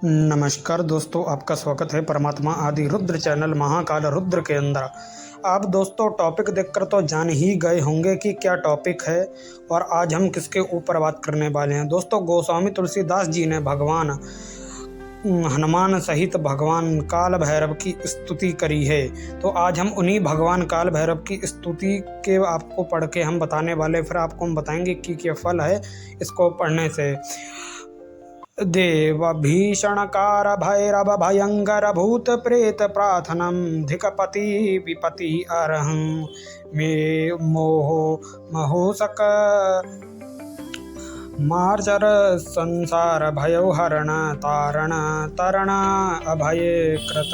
नमस्कार दोस्तों, आपका स्वागत है परमात्मा आदि रुद्र चैनल महाकाल रुद्र के अंदर। आप दोस्तों टॉपिक देखकर तो जान ही गए होंगे कि क्या टॉपिक है और आज हम किसके ऊपर बात करने वाले हैं। दोस्तों, गोस्वामी तुलसीदास जी ने भगवान हनुमान सहित भगवान काल भैरव की स्तुति करी है। तो आज हम उन्हीं भगवान काल भैरव की स्तुति के आपको पढ़ के हम बताने वाले, फिर आपको हम बताएंगे कि क्या फल है इसको पढ़ने से। देव भीषणकार भैरव भयंकर भूत प्रेत प्रार्थनम धिकपति विपति अरहं मे मोहो महोसक मार्जर संसार भयो हरण तारण तरण अभय कृत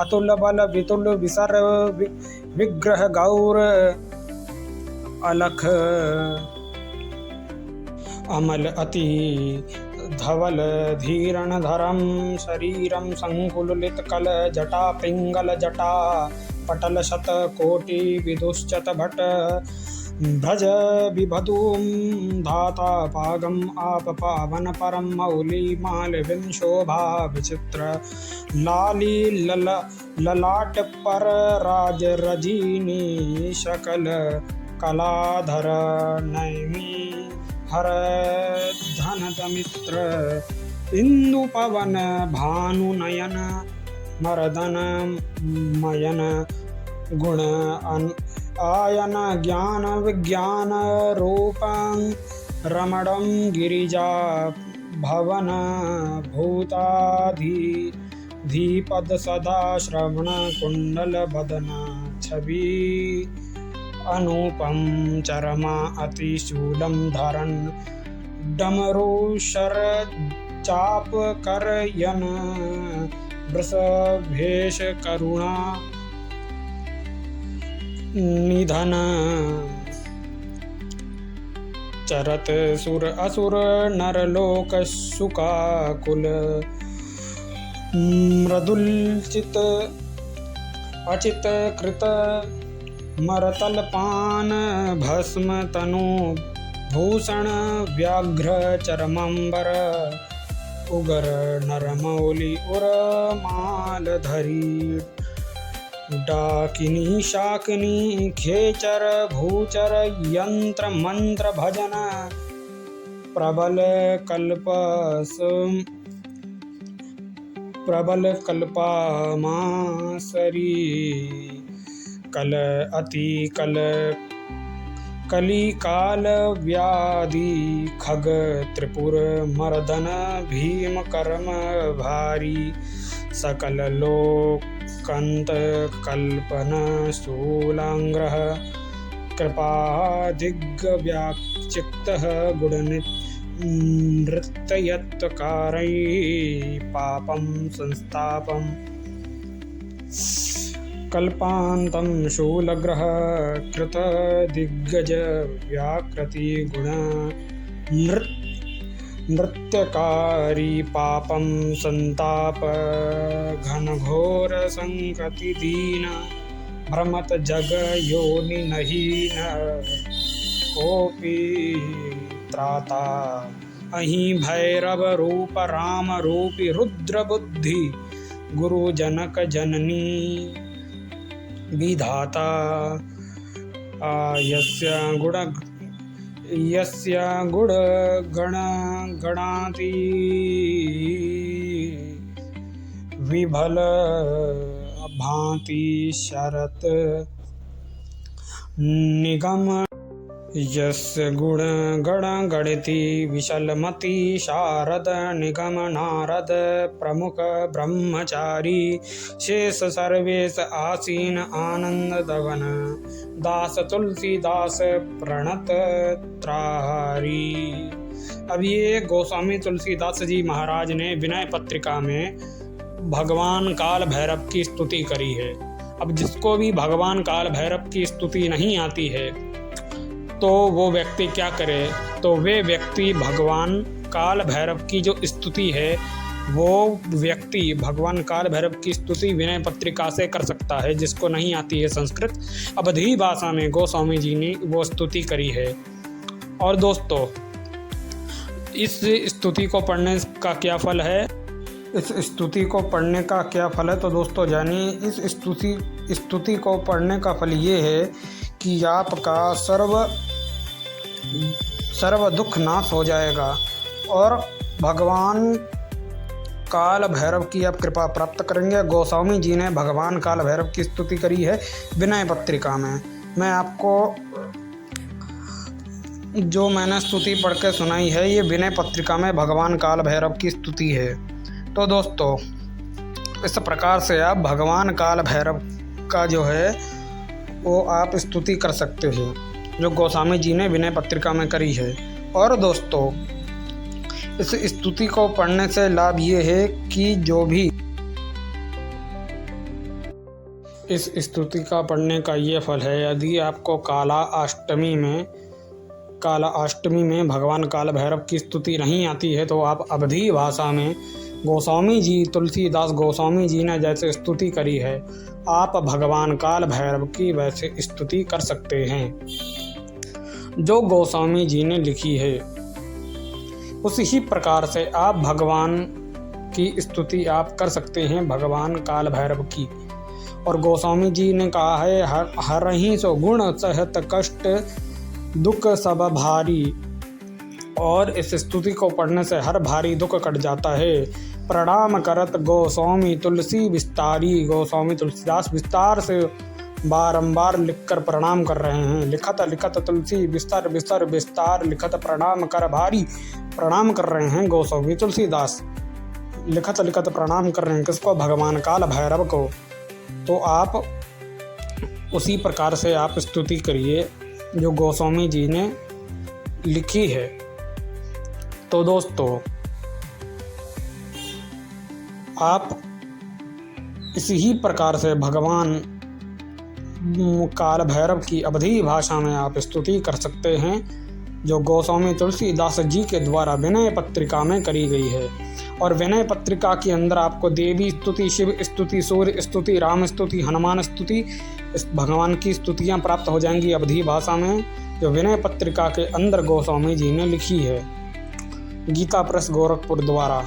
अतुल बल वितुल विसर विग्रह गौर अलख अमल अति धवल धीरणधरं शरीरं संकुलित कल जटा पिंगल जटा पटल शत कोटि विदुश्चत भट भज विभदुं धाता पागम आप पावन परम मौली माल विंशोभा विचित्र लाली ललाट पर राज रजीनी शकल कलाधर नैमी हर धनदमित्र इंदु पवन भानु नयन मरदन मयन गुण आयन ज्ञान विज्ञान रूपं रमणं गिरिजा भवन भूताधि धीपद सदा श्रवण कुंडल बदन छवि अनुपम चरमा अतिशूलम धरन डमरू शर चाप कर यन वृषभेश करुणा निधन चरत सुर असुर नरलोक सुकाकुल मृदुलचित अचित कृत मरतल पान भस्म तनु भूषण व्याघ्र चरमंबर उगर नरमौली उर माल धरी डाकिनी शाकिनी खेचर भूचर यंत्र मंत्र भजन प्रबल कल्पा मासरी कल अति कल कली काल व्याधि खग त्रिपुर मर्दन भीम कर्म भारी सकल लोकंत कल्पन स्थूलांग्रह कृपा दिग्व्याचिक्त गुण नृत्यत्कारै पापं संस्तापम् कल्पान्तं शूलग्रह कृत दिग्गज व्याकृति गुण नृत्यकारी पापं संताप घनघोर संकति दीन भ्रमत जग योनि नहीं न कोपि त्राता अहि भैरव रूप राम रूपी रुद्र बुद्धि गुरु जनक जननी विधाता यस्य गुण गण गणाति विभल भांति शरत निगम यस्य गुण गण गणति विशलमति शारद निगम नारद प्रमुख ब्रह्मचारी शेष सर्वेश आसीन आनंद दवन दास तुलसीदास प्रणत त्राहारी। अब ये गोस्वामी तुलसीदास जी महाराज ने विनय पत्रिका में भगवान काल भैरव की स्तुति करी है। अब जिसको भी भगवान काल भैरव की स्तुति नहीं आती है तो वो व्यक्ति क्या करे, तो वे व्यक्ति भगवान काल भैरव की जो स्तुति है वो व्यक्ति भगवान काल भैरव की स्तुति विनय पत्रिका से कर सकता है। जिसको नहीं आती है संस्कृत, अवधी भाषा में गोस्वामी जी ने वो स्तुति करी है। और दोस्तों, इस स्तुति को पढ़ने का क्या फल है, इस स्तुति को पढ़ने का क्या फल है? तो दोस्तों जानिए, इस स्तुति को पढ़ने का फल ये है कि आपका सर्व दुख नाश हो जाएगा और भगवान काल भैरव की आप कृपा प्राप्त करेंगे। गोस्वामी जी ने भगवान काल भैरव की स्तुति करी है विनय पत्रिका में। मैं आपको जो मैंने स्तुति पढ़ के सुनाई है, ये विनय पत्रिका में भगवान काल भैरव की स्तुति है। तो दोस्तों इस प्रकार से आप भगवान काल भैरव का जो है वो आप स्तुति कर सकते हैं, जो गोस्वामी जी ने विनय पत्रिका में करी है। और दोस्तों इस स्तुति को पढ़ने से लाभ ये है कि जो भी इस स्तुति का पढ़ने का ये फल है, यदि आपको काला अष्टमी में भगवान काल भैरव की स्तुति नहीं आती है, तो आप अवधी भाषा में गोस्वामी जी, तुलसीदास गोस्वामी जी ने जैसे स्तुति करी है, आप भगवान काल भैरव की वैसे स्तुति कर सकते हैं जो गोस्वामी जी ने लिखी है। उसी प्रकार से आप भगवान की स्तुति आप कर सकते हैं भगवान काल भैरव की। और गोस्वामी जी ने कहा है, हरहि सो गुण सहत कष्ट दुख सब भारी, और इस स्तुति को पढ़ने से हर भारी दुख कट जाता है। प्रणाम करत गोस्वामी तुलसी विस्तारी, गोस्वामी तुलसीदास विस्तार से बारंबार लिखकर प्रणाम कर रहे हैं। लिखत लिखत तुलसी विस्तार विस्तार विस्तार लिखत प्रणाम कर भारी, प्रणाम कर रहे हैं गोस्वामी तुलसीदास। लिखत लिखत प्रणाम कर रहे हैं किसको? भगवान काल भैरव को। तो आप उसी प्रकार से आप स्तुति करिए जो गोस्वामी जी ने लिखी है। तो दोस्तों आप इसी प्रकार से भगवान काल भैरव की अवधी भाषा में आप स्तुति कर सकते हैं, जो गोस्वामी तुलसीदास जी के द्वारा विनय पत्रिका में करी गई है। और विनय पत्रिका के अंदर आपको देवी स्तुति, शिव स्तुति, सूर्य स्तुति, राम स्तुति, हनुमान स्तुति, इस भगवान की स्तुतियाँ प्राप्त हो जाएंगी अवधी भाषा में, जो विनय पत्रिका के अंदर गोस्वामी जी ने लिखी है गीता प्रेस गोरखपुर द्वारा।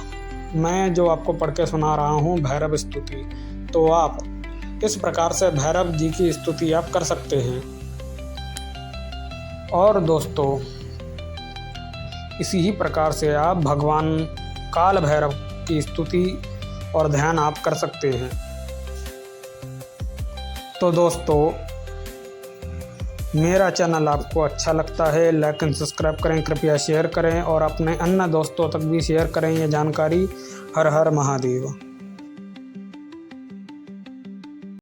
मैं जो आपको पढ़ के सुना रहा हूँ भैरव स्तुति, तो आप इस प्रकार से भैरव जी की स्तुति आप कर सकते हैं। और दोस्तों इसी ही प्रकार से आप भगवान काल भैरव की स्तुति और ध्यान आप कर सकते हैं। तो दोस्तों मेरा चैनल आपको अच्छा लगता है, लाइक एंड सब्सक्राइब करें, कृपया शेयर करें और अपने अन्य दोस्तों तक भी शेयर करें ये जानकारी। हर हर महादेव।